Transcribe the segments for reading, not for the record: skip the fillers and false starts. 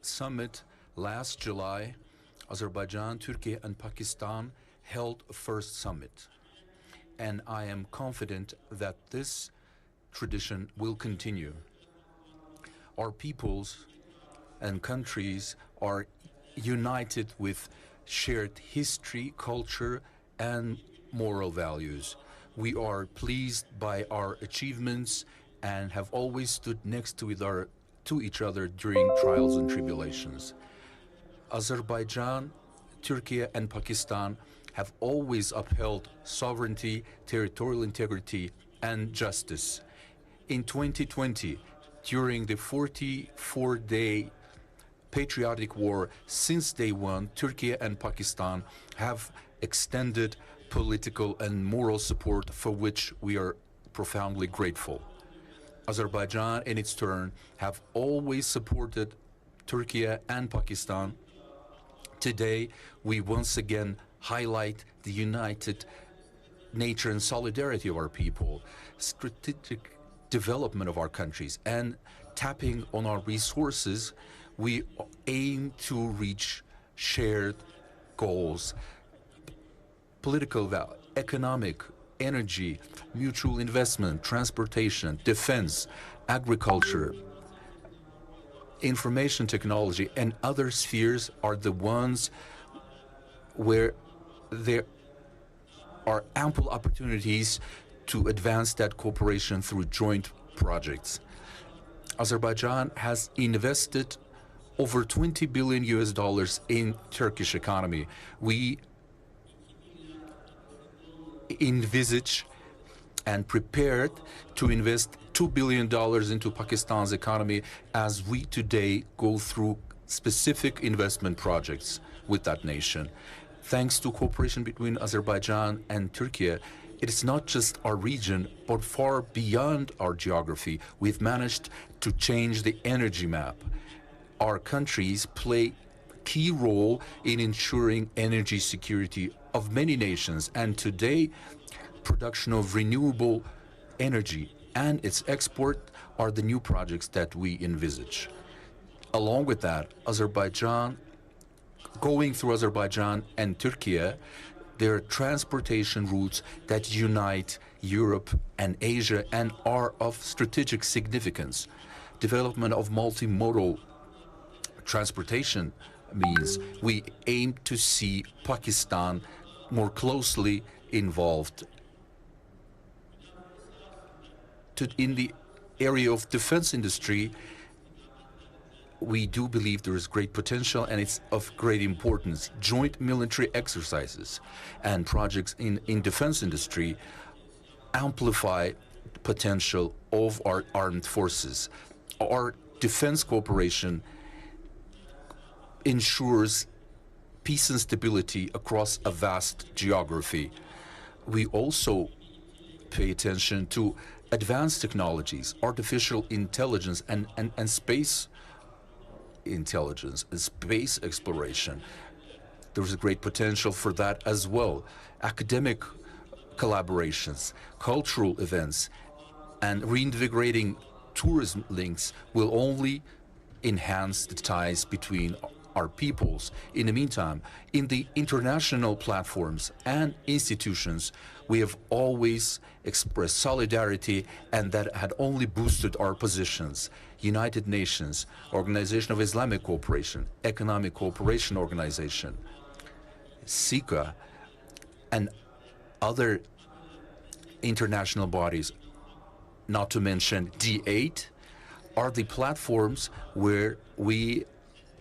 summit last July, Azerbaijan, Turkey, and Pakistan held a first summit. And I am confident that this tradition will continue. Our peoples and countries are united with shared history, culture, and moral values. We are pleased by our achievements and have always stood next to each other during trials and tribulations. Azerbaijan, Turkey, and Pakistan have always upheld sovereignty, territorial integrity, and justice. In 2020, during the 44-day patriotic war since day one, Turkey and Pakistan have extended political and moral support for which we are profoundly grateful. Azerbaijan, in its turn, have always supported Turkey and Pakistan. Today, we once again highlight the united nature and solidarity of our people, strategic development of our countries, and tapping on our resources. We aim to reach shared goals, political value, economic, energy, mutual investment, transportation, defense, agriculture, information technology, and other spheres are the ones where there are ample opportunities to advance that cooperation through joint projects. Azerbaijan has invested over $20 billion in Turkish economy. We envisage and prepared to invest $2 billion into Pakistan's economy as we today go through specific investment projects with that nation. Thanks to cooperation between Azerbaijan and Turkey, it is not just our region, but far beyond our geography. We've managed to change the energy map. Our countries play a key role in ensuring energy security of many nations, and today, production of renewable energy and its export are the new projects that we envisage. Along with that, going through Azerbaijan and Turkey, there are transportation routes that unite Europe and Asia and are of strategic significance. Development of multimodal transportation means we aim to see Pakistan more closely involved. In the area of defense industry, we do believe there is great potential and it's of great importance. Joint military exercises and projects in defense industry amplify the potential of our armed forces. Our defense cooperation ensures peace and stability across a vast geography. We also pay attention to advanced technologies, artificial intelligence, and space intelligence and space exploration. There's a great potential for that as well. Academic collaborations, cultural events, and reinvigorating tourism links will only enhance the ties between our peoples. In the meantime, in the international platforms and institutions, we have always expressed solidarity, and that had only boosted our positions. United Nations, Organization of Islamic Cooperation, Economic Cooperation Organization, SICA, and other international bodies, not to mention D8, are the platforms where we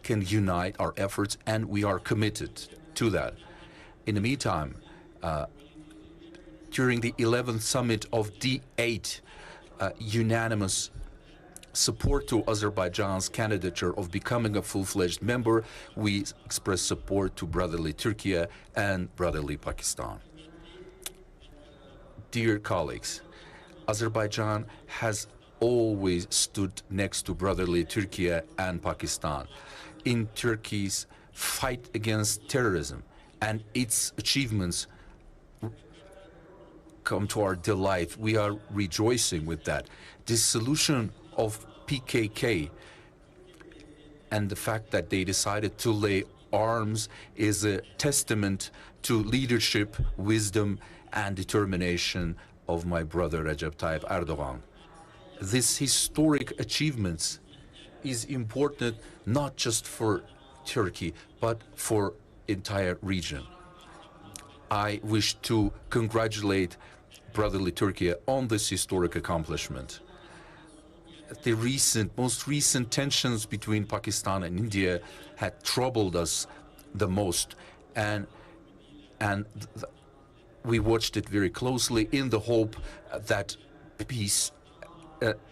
can unite our efforts, and we are committed to that. In the meantime, during the 11th summit of D8, unanimous support to Azerbaijan's candidature of becoming a full-fledged member, we express support to brotherly Turkey and brotherly Pakistan. Dear colleagues, Azerbaijan has always stood next to brotherly Turkey and Pakistan in Turkey's fight against terrorism, and its achievements come to our delight. We are rejoicing with that. This solution of PKK and the fact that they decided to lay arms is a testament to leadership, wisdom, and determination of my brother Recep Tayyip Erdogan. This historic achievements is important not just for Turkey, but for entire region. I wish to congratulate brotherly Turkey on this historic accomplishment. The most recent tensions between Pakistan and India had troubled us the most, and we watched it very closely in the hope that peace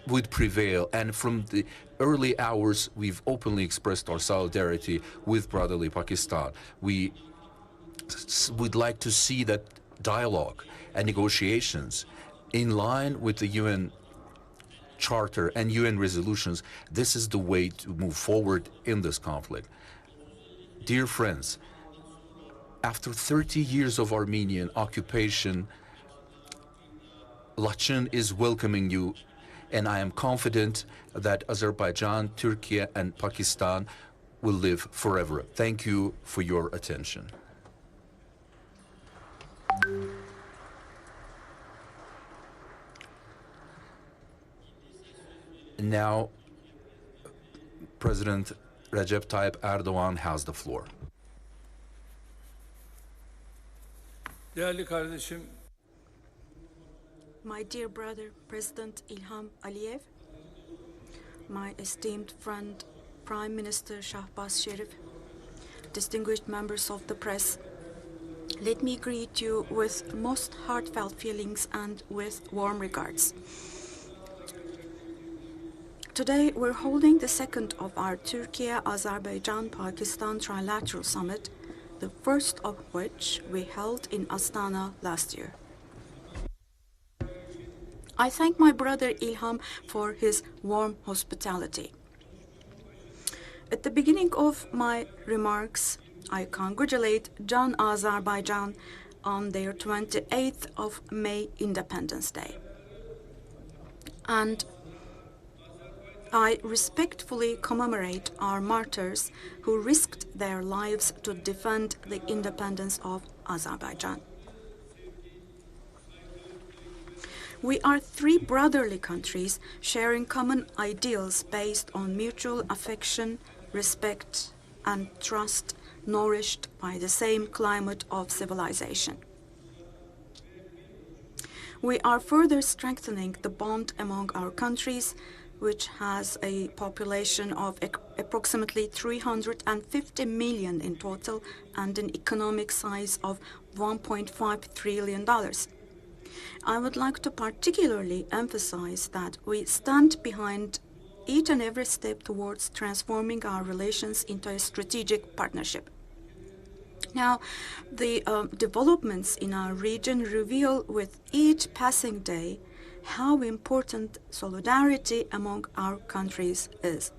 would prevail. And from the early hours, we've openly expressed our solidarity with brotherly Pakistan. We would like to see that dialogue and negotiations in line with the UN Charter and UN resolutions. This is the way to move forward in this conflict. Dear friends, after 30 years of Armenian occupation, Laçın is welcoming you, and I am confident that Azerbaijan, Turkey, and Pakistan will live forever. Thank you for your attention. Now, President Recep Tayyip Erdogan has the floor. Değerli kardeşim, My dear brother, President İlham Aliyev, my esteemed friend, Prime Minister Shahbaz Sharif, distinguished members of the press, let me greet you with most heartfelt feelings and with warm regards. Today, we're holding the second of our Turkey-Azerbaijan-Pakistan trilateral summit, the first of which we held in Astana last year. I thank my brother Ilham for his warm hospitality. At the beginning of my remarks, I congratulate Can Azerbaijan on their 28th of May Independence Day. And I respectfully commemorate our martyrs who risked their lives to defend the independence of Azerbaijan. We are three brotherly countries sharing common ideals based on mutual affection, respect, and trust, nourished by the same climate of civilization. We are further strengthening the bond among our countries, which has a population of approximately 350 million in total and an economic size of $1.5 trillion. I would like to particularly emphasize that we stand behind each and every step towards transforming our relations into a strategic partnership. Now, the developments in our region reveal with each passing day how important solidarity among our countries is.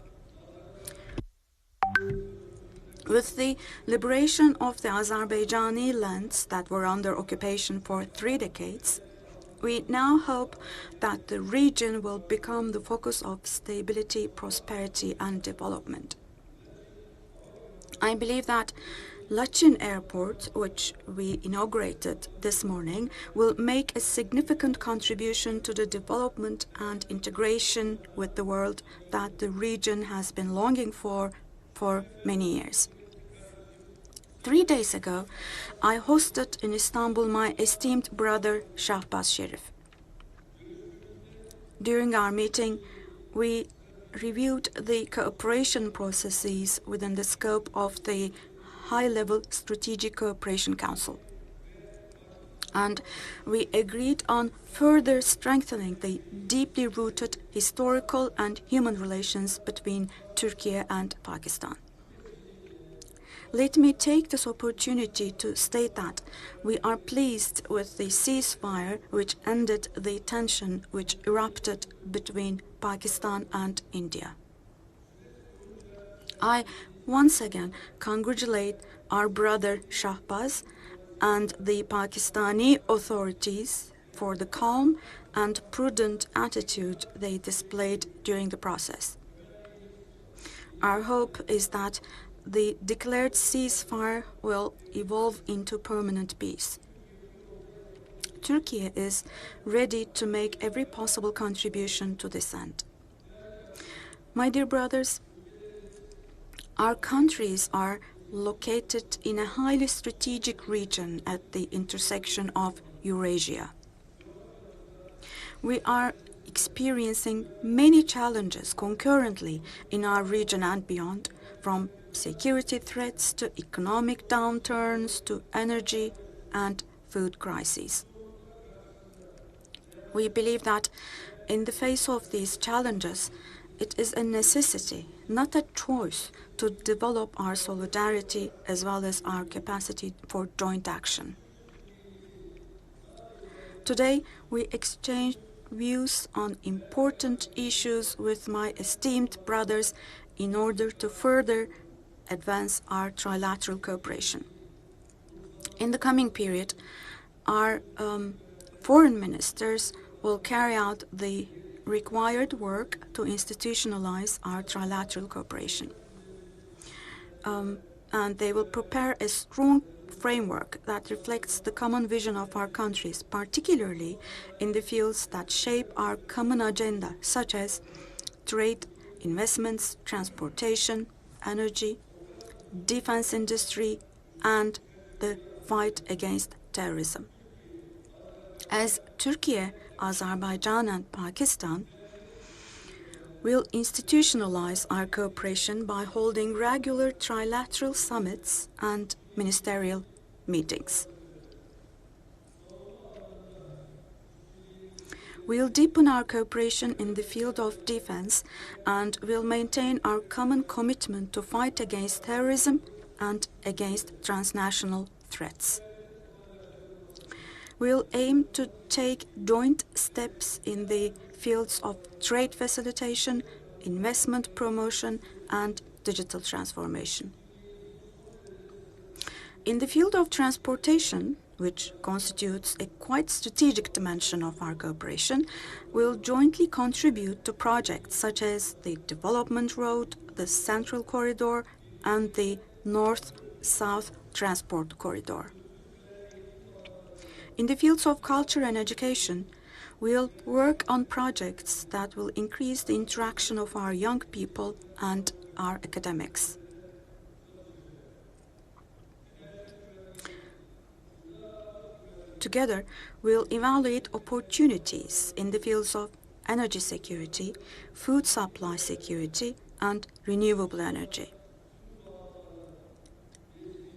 With the liberation of the Azerbaijani lands that were under occupation for 3 decades, we now hope that the region will become the focus of stability, prosperity, and development. I believe that Laçın Airport, which we inaugurated this morning, will make a significant contribution to the development and integration with the world that the region has been longing for many years. 3 days ago, I hosted in Istanbul my esteemed brother Shahbaz Sharif. During our meeting, we reviewed the cooperation processes within the scope of the High-Level Strategic Cooperation Council. And we agreed on further strengthening the deeply rooted historical and human relations between Turkey and Pakistan. Let me take this opportunity to state that we are pleased with the ceasefire which ended the tension which erupted between Pakistan and India. I once again congratulate our brother Shahbaz and the Pakistani authorities for the calm and prudent attitude they displayed during the process. Our hope is that the declared ceasefire will evolve into permanent peace. Turkey is ready to make every possible contribution to this end. My dear brothers, our countries are located in a highly strategic region at the intersection of Eurasia. We are experiencing many challenges concurrently in our region and beyond, from security threats to economic downturns to energy and food crises. We believe that in the face of these challenges, it is a necessity, not a choice, to develop our solidarity as well as our capacity for joint action. Today, we exchange views on important issues with my esteemed brothers in order to further advance our trilateral cooperation. In the coming period, our foreign ministers will carry out the required work to institutionalize our trilateral cooperation. And they will prepare a strong framework that reflects the common vision of our countries, particularly in the fields that shape our common agenda, such as trade, investments, transportation, energy, defense industry, and the fight against terrorism. As Turkey, Azerbaijan, and Pakistan will institutionalize our cooperation by holding regular trilateral summits and ministerial meetings. We'll deepen our cooperation in the field of defense and will maintain our common commitment to fight against terrorism and against transnational threats. We'll aim to take joint steps in the fields of trade facilitation, investment promotion, and digital transformation. In the field of transportation, which constitutes a quite strategic dimension of our cooperation, we'll jointly contribute to projects such as the Development Road, the Central Corridor, and the North-South Transport Corridor. In the fields of culture and education, we'll work on projects that will increase the interaction of our young people and our academics. Together, we'll evaluate opportunities in the fields of energy security, food supply security, and renewable energy.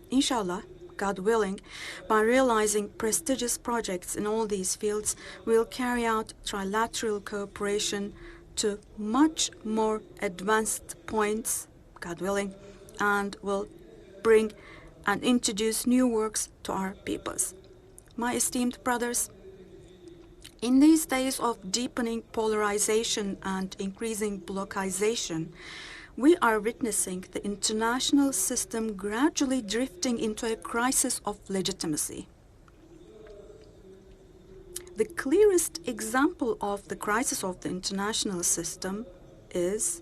Inshallah, God willing, by realizing prestigious projects in all these fields, we'll carry out trilateral cooperation to much more advanced points, God willing, and will bring and introduce new works to our peoples. My esteemed brothers, in these days of deepening polarization and increasing blockization, we are witnessing the international system gradually drifting into a crisis of legitimacy. The clearest example of the crisis of the international system is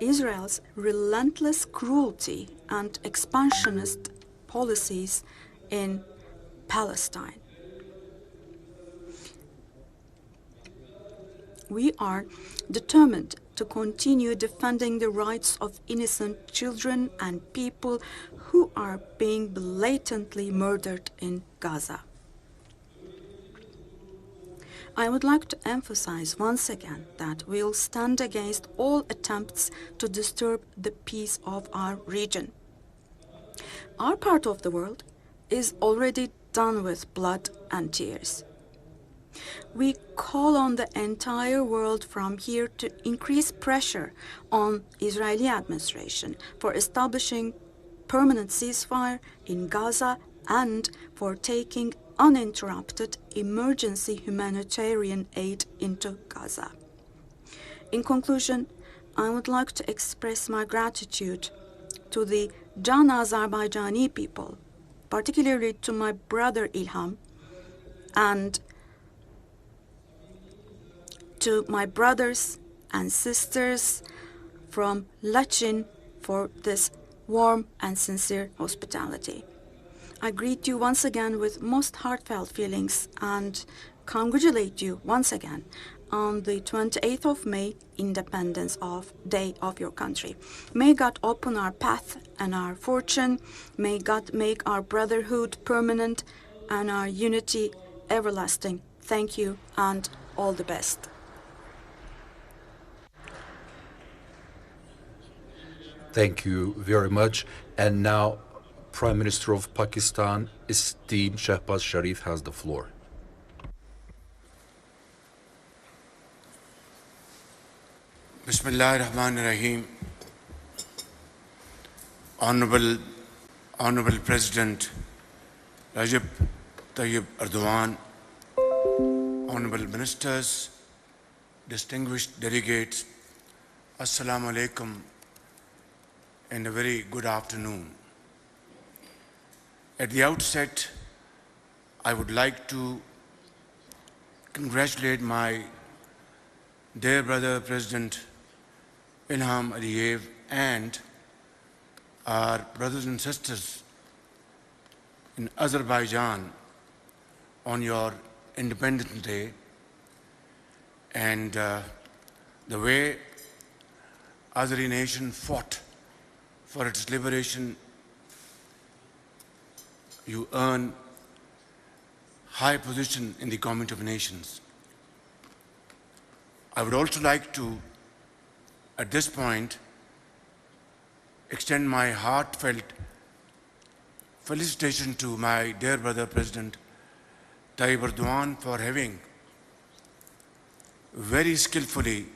Israel's relentless cruelty and expansionist policies in Palestine. We are determined to continue defending the rights of innocent children and people who are being blatantly murdered in Gaza. I would like to emphasize once again that we'll stand against all attempts to disturb the peace of our region. Our part of the world is already done with blood and tears. We call on the entire world from here to increase pressure on Israeli administration for establishing permanent ceasefire in Gaza and for taking uninterrupted emergency humanitarian aid into Gaza. In conclusion, I would like to express my gratitude to the Azerbaijani people, particularly to my brother Ilham, and to my brothers and sisters from Lachin for this warm and sincere hospitality. I greet you once again with most heartfelt feelings and congratulate you once again on the 28th of May, Independence Day of your country. May God open our path and our fortune. May God make our brotherhood permanent and our unity everlasting. Thank you and all the best. Thank you very much. And now, Prime Minister of Pakistan, esteemed Shehbaz Sharif, has the floor. Bismillah ar-Rahman ar-Rahim. Honorable President Recep Tayyip Erdogan, Honorable Ministers, distinguished delegates, Assalamu alaikum and a very good afternoon. At the outset, I would like to congratulate my dear brother President Ilham Aliyev and our brothers and sisters in Azerbaijan on your Independence Day, and the way Azeri nation fought for its liberation. You earn high position in the Community of Nations. I would also like to, at this point, extend my heartfelt felicitation to my dear brother President Tayyip Erdogan for having very skillfully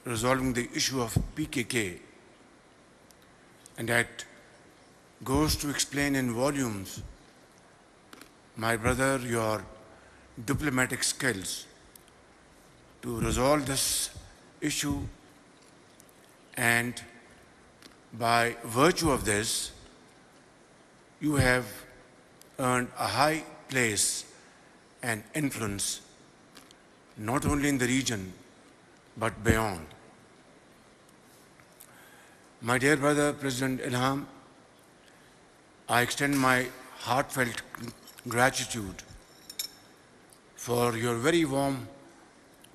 resolving the issue of PKK, and that goes to explain in volumes, my brother, your diplomatic skills to resolve this issue, and by virtue of this, you have earned a high place and influence not only in the region but beyond. My dear brother President Ilham, I extend my heartfelt gratitude for your very warm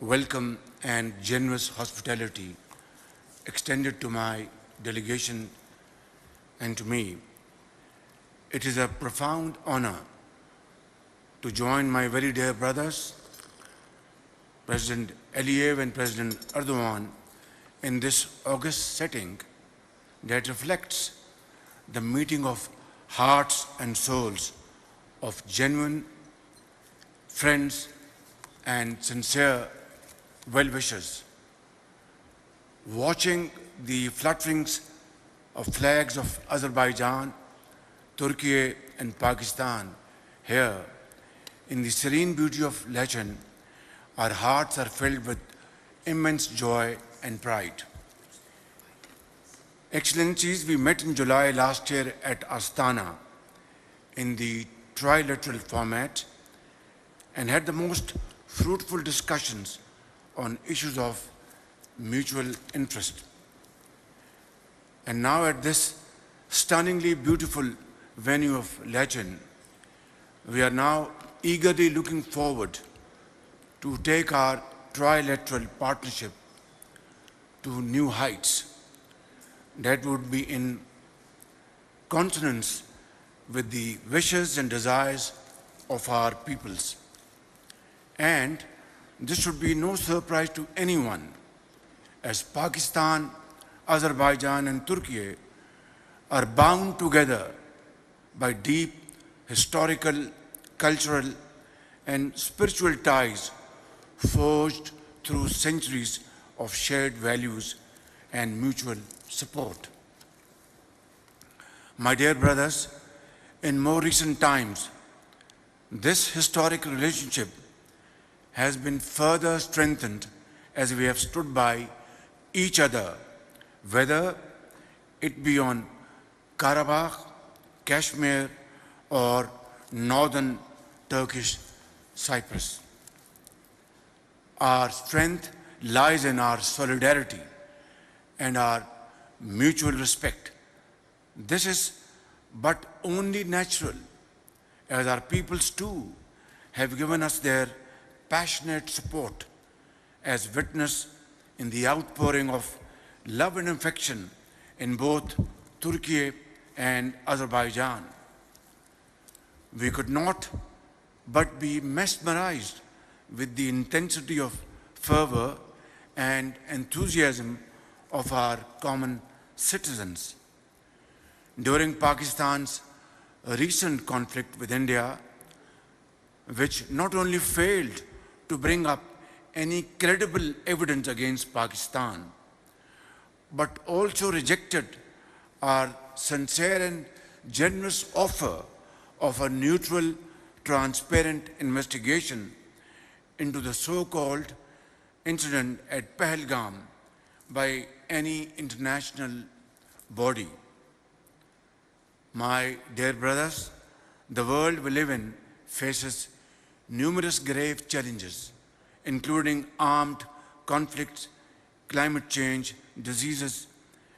welcome and generous hospitality extended to my delegation and to me. It is a profound honor to join my very dear brothers, President Aliyev and President Erdogan, in this august setting that reflects the meeting of hearts and souls of genuine friends and sincere well-wishers. Watching the flutterings of flags of Azerbaijan, Turkey and Pakistan here in the serene beauty of Lachin, our hearts are filled with immense joy and pride. Excellencies, we met in July last year at Astana in the trilateral format and had the most fruitful discussions on issues of mutual interest. And now at this stunningly beautiful venue of Lachin, we are now eagerly looking forward to take our trilateral partnership to new heights that would be in consonance with the wishes and desires of our peoples. And this should be no surprise to anyone, as Pakistan, Azerbaijan and Turkey are bound together by deep historical, cultural and spiritual ties forged through centuries of shared values and mutual support. My dear brothers, in more recent times, this historic relationship has been further strengthened as we have stood by each other, whether it be on Karabakh, Kashmir, or northern Turkish Cyprus. Our strength lies in our solidarity and our mutual respect. This is but only natural, as our peoples too have given us their passionate support, as witnessed in the outpouring of love and affection in both Turkey and Azerbaijan. We could not but be mesmerized with the intensity of fervor and enthusiasm of our common citizens. During Pakistan's recent conflict with India, which not only failed to bring up any credible evidence against Pakistan, but also rejected our sincere and generous offer of a neutral, transparent investigation into the so-called incident at Pahalgam by any international body. My dear brothers, the world we live in faces numerous grave challenges, including armed conflicts, climate change, diseases,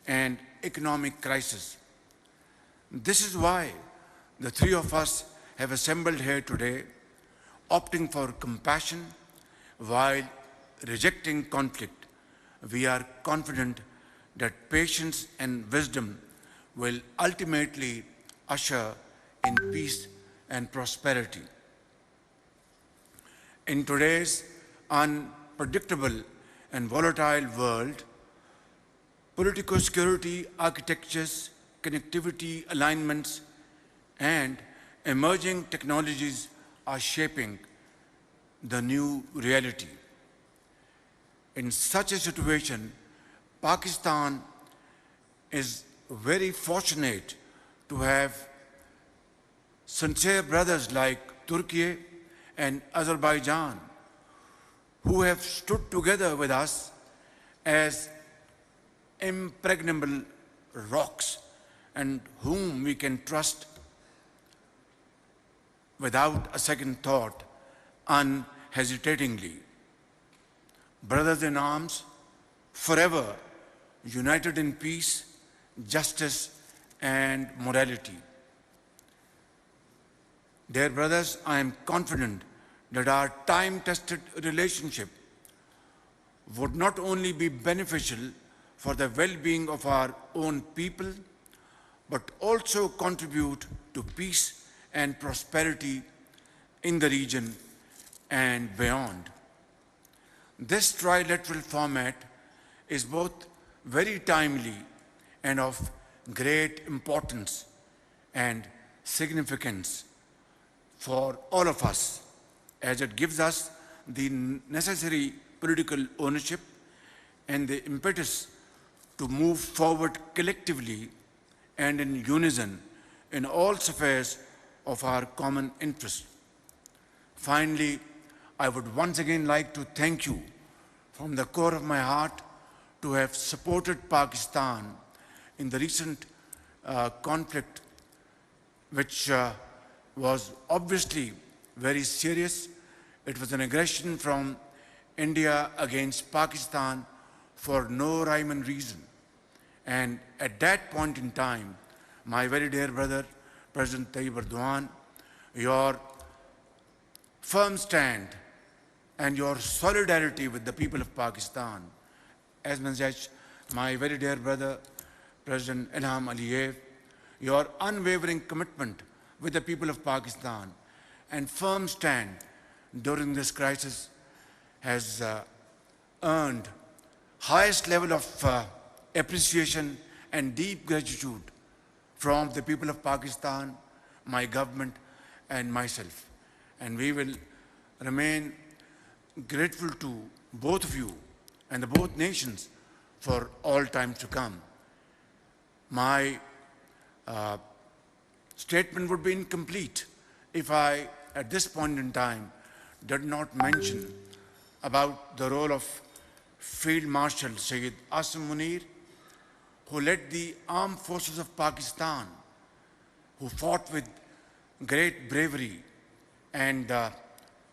and economic crisis. This is why the three of us have assembled here today, opting for compassion while rejecting conflict. We are confident that patience and wisdom will ultimately usher in peace and prosperity. In today's unpredictable and volatile world, political security architectures, connectivity alignments, and emerging technologies are shaping the new reality. In such a situation, Pakistan is very fortunate to have sincere brothers like Turkey and Azerbaijan, who have stood together with us as impregnable rocks and whom we can trust without a second thought, unhesitatingly. Brothers in arms, forever united in peace, justice, and morality. Dear brothers, I am confident that our time-tested relationship would not only be beneficial for the well-being of our own people, but also contribute to peace and prosperity in the region and beyond. This trilateral format is both very timely and of great importance and significance for all of us, as it gives us the necessary political ownership and the impetus to move forward collectively and in unison in all spheres of our common interest. Finally, I would once again like to thank you from the core of my heart to have supported Pakistan in the recent conflict, which was obviously very serious. It was an aggression from India against Pakistan for no rhyme and reason. And at that point in time, my very dear brother, President Tayyip Erdogan, your firm stand and your solidarity with the people of Pakistan, as well as my very dear brother, President Ilham Aliyev, your unwavering commitment with the people of Pakistan and firm stand during this crisis has earned highest level of appreciation and deep gratitude from the people of Pakistan, my government, and myself. And we will remain grateful to both of you and the both nations for all time to come. My statement would be incomplete if I, at this point in time, did not mention about the role of Field Marshal Sayyid Asim Munir, who led the armed forces of Pakistan, who fought with great bravery and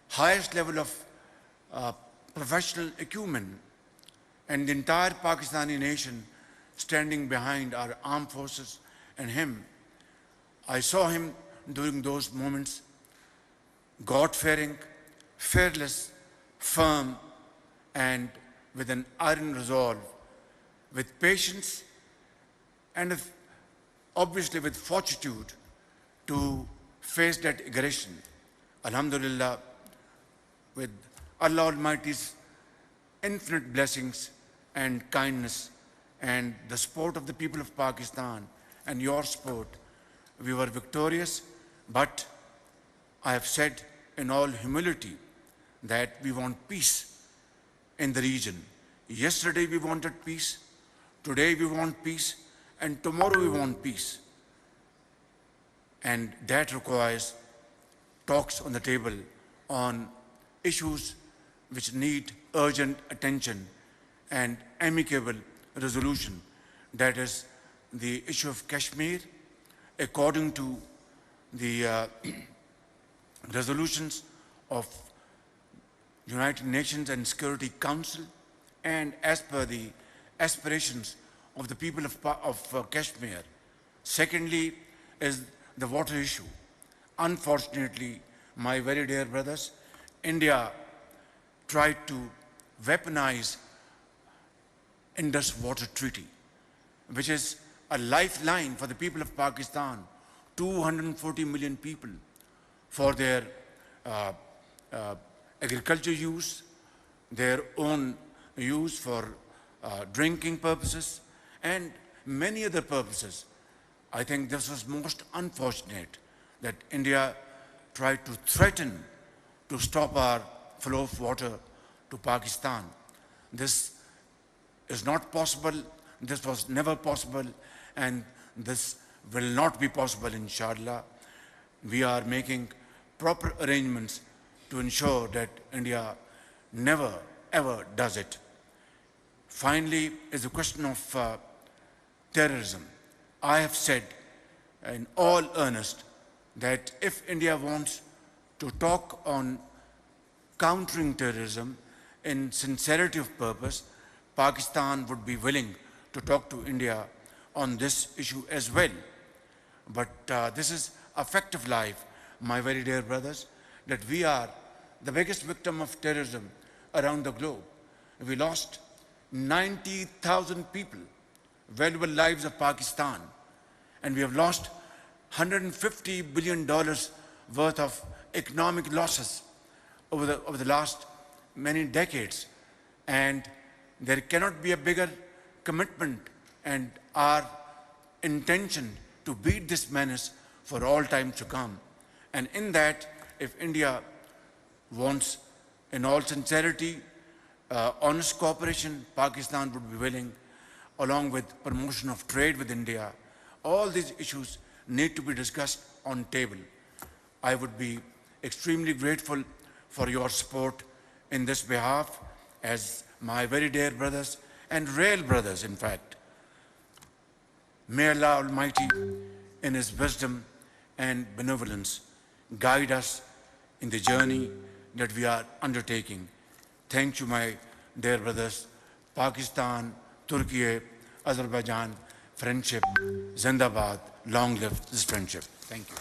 highest level of professional acumen, and the entire Pakistani nation standing behind our armed forces and him. I saw him during those moments, God-fearing, fearless, firm, and with an iron resolve, with patience and obviously with fortitude to face that aggression. Alhamdulillah, with Allah Almighty's infinite blessings and kindness and the support of the people of Pakistan and your support, we were victorious. But I have said in all humility that we want peace in the region. Yesterday we wanted peace, today we want peace, and tomorrow we want peace. And that requires talks on the table on issues which need urgent attention and amicable resolution. That is the issue of Kashmir, according to the resolutions of United Nations and Security Council, and as per the aspirations of the people of Kashmir. Secondly is the water issue. Unfortunately, my very dear brothers, India tried to weaponize Indus Water Treaty, which is a lifeline for the people of Pakistan, 240 million people, for their agriculture use, their own use for drinking purposes, and many other purposes. I think this was most unfortunate that India tried to threaten to stop our flow of water to Pakistan. This is not possible, this was never possible, and this will not be possible, inshallah. We are making proper arrangements to ensure that India never ever does it. Finally is the question of terrorism. I have said in all earnest that if India wants to talk on countering terrorism in sincerity of purpose, Pakistan would be willing to talk to India on this issue as well. But this is a fact of life, my very dear brothers, that we are the biggest victim of terrorism around the globe. We lost 90,000 people, valuable lives of Pakistan, and we have lost $150 billion worth of economic losses over the last many decades. And there cannot be a bigger commitment and our intention to beat this menace for all time to come. And in that, if India wants, in all sincerity, honest cooperation, Pakistan would be willing, along with promotion of trade with India. All these issues need to be discussed on table. I would be extremely grateful for your support in this behalf, as my very dear brothers, and real brothers in fact. May Allah Almighty, in His wisdom and benevolence, guide us in the journey that we are undertaking. Thank you, my dear brothers. Pakistan, Turkey, Azerbaijan, friendship, Zindabad, long live this friendship. Thank you.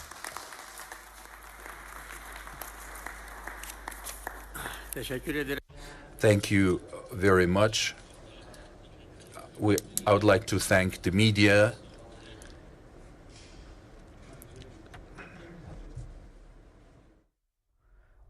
Thank you very much. I would like to thank the media.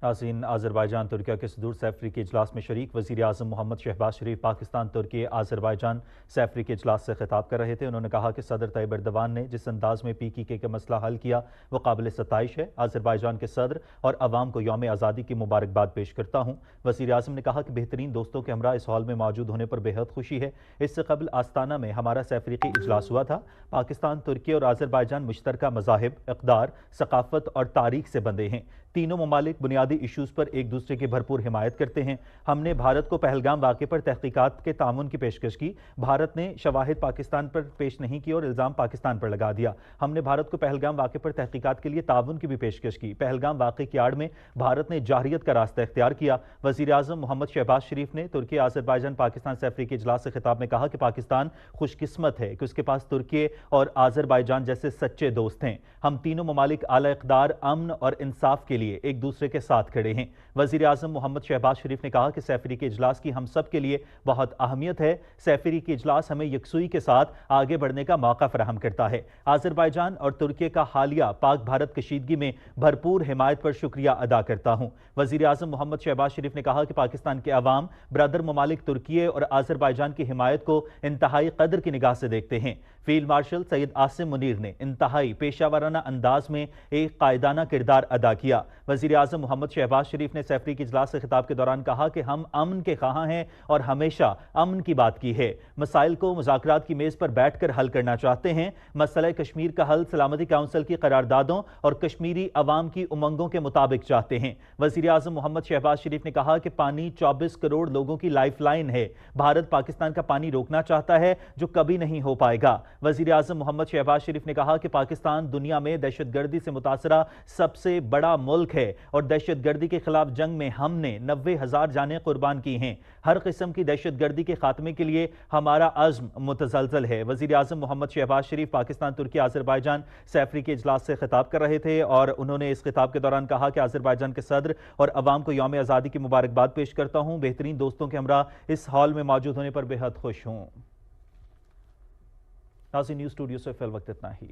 नाज़रीन, Azerbaijan Türkiye के सदूर सैफरी के इजलास में शरीक वज़ीर आज़म मोहम्मद शहबाज शरीफ पाकिस्तान, तुर्की, Azerbaijan सैफरी के इजलास से खिताब कर रहे थे। उन्होंने कहा कि सदर तैयब एर्दोगान ने जिस अंदाज में PKK का मसला हल किया वो काबिल सताइश है। आज़रबाईजान के सदर और अवाम को यौम आज़ादी की मुबारकबाद पेश करता हूँ। वज़ीर आज़म ने कहा कि बेहतरीन दोस्तों के हमरा इस हॉल में मौजूद होने पर बेहद खुशी है। इससे कबल आस्ताना में हमारा सैफरीकी इजलास हुआ था। पाकिस्तान, तुर्की और आज़रबाईजान मुश्तरका मज़ाहिब, इक़दार, सकाफ़त और तारीख से बंधे हैं। تینوں ممالک بنیادی ایشوز پر ایک دوسرے کی بھرپور حمایت کرتے ہیں۔ ہم نے بھارت کو پہلگام واقعے پر تحقیقات کے تعاون کی پیشکش کی۔ بھارت نے شواہد پاکستان پر پیش نہیں کی اور الزام پاکستان پر لگا دیا۔ ہم نے بھارت کو پہلگام واقعے پر تحقیقات کے لیے تعاون کی بھی پیشکش کی۔ پہلگام واقعے کی آڑ میں بھارت نے جارحیت کا راستہ اختیار کیا۔ وزیر اعظم محمد شہباز شریف نے ترکی آذربائیجان پاکستان سیفری کے اجلاس سے خطاب میں کہا کہ پاکستان خوش قسمت ہے کہ اس کے پاس ترکی اور آذربائیجان جیسے سچے دوست ہیں۔ ہم تینوں ممالک اعلی اقدار، امن اور انصاف کے لیے ایک دوسرے کے ساتھ کھڑے ہیں۔ وزیر اعظم محمد شہباز شریف نے کہا کہ سیفری کے اجلاس کی ہم سب کے لیے بہت اہمیت ہے۔ سیفری کے اجلاس ہمیں یکسوئی کے ساتھ آگے بڑھنے کا موقع فراہم کرتا ہے۔ آذربائیجان اور ترکی کا حالیہ پاک بھارت کشیدگی میں بھرپور حمایت پر شکریہ ادا کرتا ہوں۔ وزیر اعظم محمد شہباز شریف نے کہا کہ پاکستان کے عوام برادر ممالک ترکی اور آذربائیجان کی حمایت کو انتہائی قدر کی نگاہ سے دیکھتے ہیں۔ فیلڈ مارشل سید عاصم منیر نے انتہائی پیشہ ورانہ انداز میں ایک قائدانہ کردار ادا کیا۔ وزیر اعظم محمد شہباز شریف نے سیفری کے اجلاس سے خطاب کے دوران کہا کہ ہم امن کے خواہاں ہیں اور ہمیشہ امن کی بات کی ہے۔ مسائل کو مذاکرات کی میز پر بیٹھ کر حل کرنا چاہتے ہیں۔ مسئلہ کشمیر کا حل سلامتی کونسل کی قراردادوں اور کشمیری عوام کی امنگوں کے مطابق چاہتے ہیں۔ وزیر اعظم محمد شہباز شریف نے کہا کہ پانی 24 کروڑ لوگوں کی لائف لائن ہے۔ بھارت پاکستان کا پانی روکنا چاہتا ہے جو کبھی نہیں ہو پائے گا۔ وزیر اعظم محمد شہباز شریف نے کہا کہ پاکستان دنیا میں دہشت گردی سے متاثرہ سب سے بڑا ملک ہے اور دہشت گردی کے خلاف جنگ میں ہم نے 90,000 جانیں قربان کی ہیں۔ ہر قسم کی دہشت گردی کے خاتمے کے لیے ہمارا عزم متزلزل ہے۔ وزیر اعظم محمد شہباز شریف پاکستان ترکی آذربائیجان سیفری کے اجلاس سے خطاب کر رہے تھے اور انہوں نے اس خطاب کے دوران کہا کہ آذربائیجان کے صدر اور عوام کو یوم آزادی کی مبارکباد پیش کرتا ہوں۔ بہترین دوستوں کے ہمراہ اس ہال میں موجود ہونے پر بے حد خوش ہوں۔ ناظرین، نیوز اسٹوڈیو سے فی الوقت اتنا ہی۔